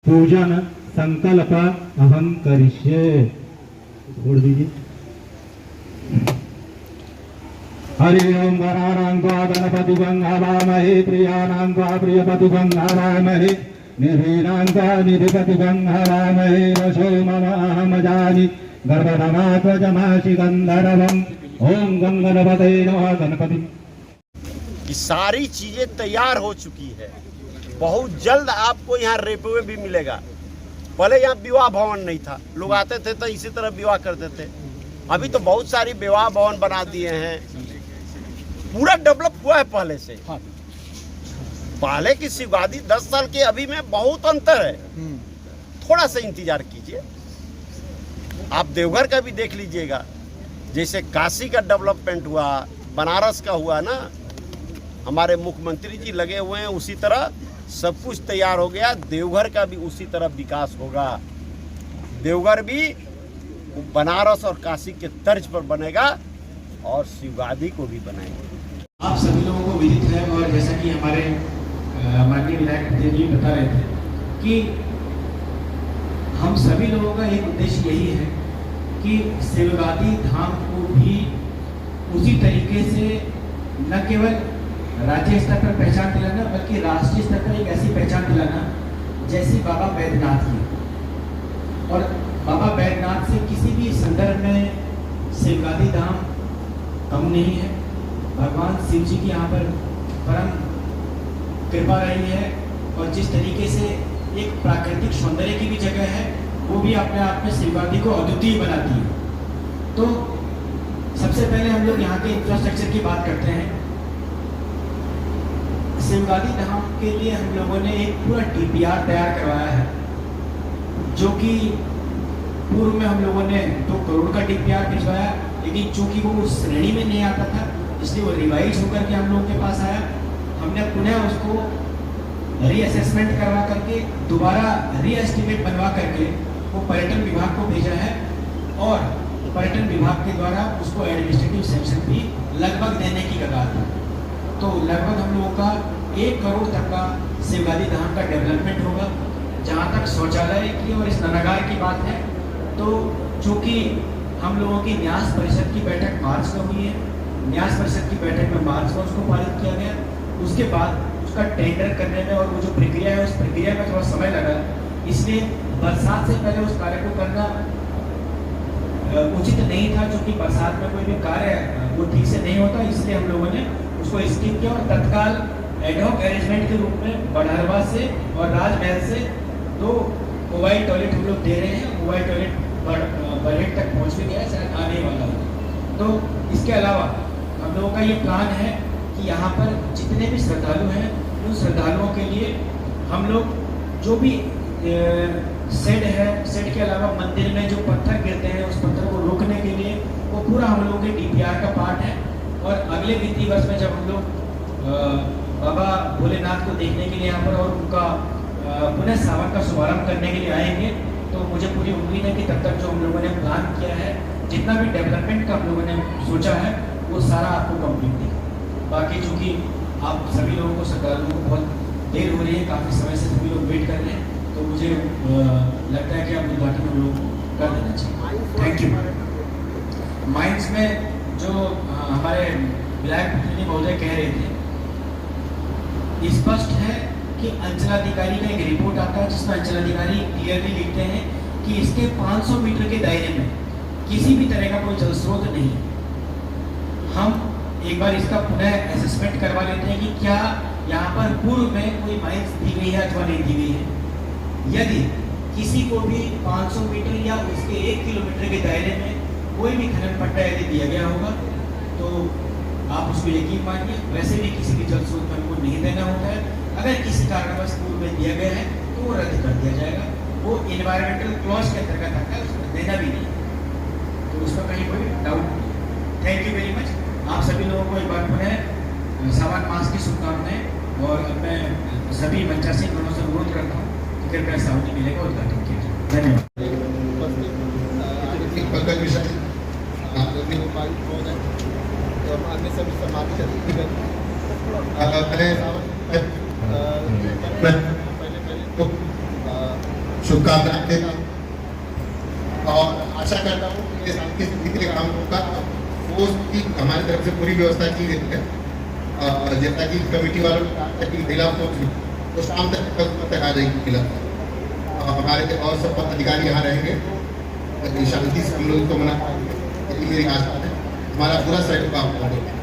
पूजन संकल्प अहम करिष्ये। छोड़ दीजिए। हरि ओम वराणां त्वा गणपतिं हवामहे प्रियाणां त्वा प्रियपतिं हवामहे निधीनां त्वा निधिपतिं हवामहे वशो मम अहमजानि गर्भधमात्वजमासि गन्धर्वम् ओम गंगणपते नमः। गणपति की सारी चीजें तैयार हो चुकी है। बहुत जल्द आपको यहाँ रेपवे भी मिलेगा। पहले यहाँ विवाह भवन नहीं था, लोग आते थे तो इसी तरह विवाह करते थे। अभी तो बहुत सारी विवाह भवन बना दिए हैं, पूरा डेवलप हुआ है पहले से। पहले की शिवगादी 10 साल के अभी में बहुत अंतर है। थोड़ा सा इंतजार कीजिए। आप देवघर का भी देख लीजिएगा, जैसे काशी का डेवलपमेंट हुआ, बनारस का हुआ ना, हमारे मुख्यमंत्री जी लगे हुए हैं, उसी तरह सब कुछ तैयार हो गया। देवघर का भी उसी तरह विकास होगा। देवघर भी बनारस और काशी के तर्ज पर बनेगा और शिवगादी को भी बनाएंगे। आप सभी लोगों को विदित है, और जैसा कि हमारे माननीय विधायक जी बता रहे थे कि हम सभी लोगों का एक उद्देश्य यही है कि शिवगादी धाम को भी उसी तरीके से न केवल राज्य स्तर पर पहचान दिलाना, बल्कि राष्ट्रीय स्तर पर एक ऐसी पहचान दिलाना जैसी बाबा बैद्यनाथ की। और बाबा बैद्यनाथ से किसी भी संदर्भ में शिवगादी धाम कम नहीं है। भगवान शिव जी की यहाँ पर परम कृपा रही है, और जिस तरीके से एक प्राकृतिक सौंदर्य की भी जगह है, वो भी अपने आप में शिवगादी को अद्वितीय बनाती है। तो सबसे पहले हम लोग यहाँ के इंफ्रास्ट्रक्चर की बात करते हैं। शिवगादी धाम के लिए हम लोगों ने एक पूरा DPR तैयार करवाया है, जो कि पूर्व में हम लोगों ने 2 करोड़ का DPR भिजवाया, लेकिन चूंकि वो उस श्रेणी में नहीं आता था, इसलिए वो रिवाइज होकर के हम लोगों के पास आया। हमने पुनः उसको रीअसेसमेंट करवा करके दोबारा रीएस्टिमेट बनवा करके वो पर्यटन विभाग को भेजा है, और पर्यटन विभाग के द्वारा उसको एडमिनिस्ट्रेटिव सैंक्शन भी लगभग देने की कगार था। तो लगभग हम लोगों का 1 करोड़ तक का शिवगादी धाम का डेवलपमेंट होगा। जहाँ तक शौचालय की और स्नानागार की बात है, तो चूँकि हम लोगों की न्यास परिषद की बैठक मार्च में हुई है, न्यास परिषद की बैठक में मार्च में उसको पारित किया गया। उसके बाद उसका टेंडर करने में और वो जो प्रक्रिया है, उस प्रक्रिया में थोड़ा समय लगा, इसलिए बरसात से पहले उस कार्य को करना उचित नहीं था। क्योंकि बरसात में कोई भी कार्य वो ठीक से नहीं होता, इसलिए हम लोगों ने उसको स्किप किया और तत्काल एडहॉक अरेंजमेंट के रूप में बड़हरवा से और राजमहल से 2 मोबाइल टॉयलेट हम लोग दे रहे हैं। मोबाइल टॉयलेट बरहेट तक पहुँच भी गया, शायद आने वाला है। तो इसके अलावा हम लोगों का ये प्लान है कि यहाँ पर जितने भी श्रद्धालु हैं, उन श्रद्धालुओं के लिए हम लोग जो भी शेड है, शेड के अलावा मंदिर में जो पत्थर गिरते हैं, उस पत्थर को रोकने के लिए वो पूरा हम लोगों के DPR का पार्ट है। और अगले वित्तीय वर्ष में जब हम लोग बाबा भोलेनाथ को देखने के लिए यहाँ पर और उनका पुनः सावन का शुभारंभ करने के लिए आएंगे, तो मुझे पूरी उम्मीद है कि तब तक जो हम लोगों ने प्लान किया है, जितना भी डेवलपमेंट का हम लोगों ने सोचा है, वो सारा आपको कंप्लीट दिखेगा। बाकी चूँकि आप सभी लोगों को, श्रद्धालुओं को बहुत देर हो रही है, काफ़ी समय से सभी लोग वेट कर रहे हैं, तो मुझे लगता है कि आप उद्घाटन हम लोग कर देना चाहिए। Thank you. माइंस में जो हमारे विधायक प्रतिनिधि महोदय कह रहे थे, स्पष्ट है कि अंचलाधिकारी का एक रिपोर्ट आता है, जिसमें अंचलाधिकारी क्लियरली लिखते हैं कि इसके 500 मीटर के दायरे में किसी भी तरह का कोई जल स्रोत नहीं। हम एक बार इसका पुनः असेसमेंट करवा लेते हैं कि क्या यहाँ पर पूर्व में कोई माइंस दी गई है अथवा नहीं दी गई है। यदि किसी को भी 500 मीटर या उसके 1 किलोमीटर के दायरे में कोई भी खनन पट्टा यदि दिया गया होगा, तो आप उसको यकीन मानिए, वैसे भी किसी भी जल स्रोत में हमको नहीं देना होता है। अगर किसी कारणवश पूर्व में दिया गया है तो वो रद्द कर दिया जाएगा। वो इन्वायरमेंटल क्लॉज के अंतर्गत आता है, उसमें देना भी नहीं, तो उसमें कहीं कोई डाउट नहीं। Thank you very much. आप सभी लोगों को एक बार पुनः सावन मास की शुभकामनाएं, और मैं सभी मंचासीन गणों से अनुरोध करता हूँ कि कृपया सावनी मेले का उद्घाटन कीजिए। धन्यवाद। अन्य सभी समाज के पहले शुभकामनाएं देता हूँ और आशा करता हूँ कि ये साल के जितने कामों का वो की हमारी तरफ से पूरी व्यवस्था की गई है। जैसा कि कमेटी वालों ने कहा कि महिला फोर्स तो शाम तक कल तक आ जाएगी महिला। हमारे और सब पदाधिकारी यहाँ रहेंगे, शांति से हम लोग को मना पाएंगे, यही मेरी आशा है। हमारा पूरा सहयोग आप लोगों को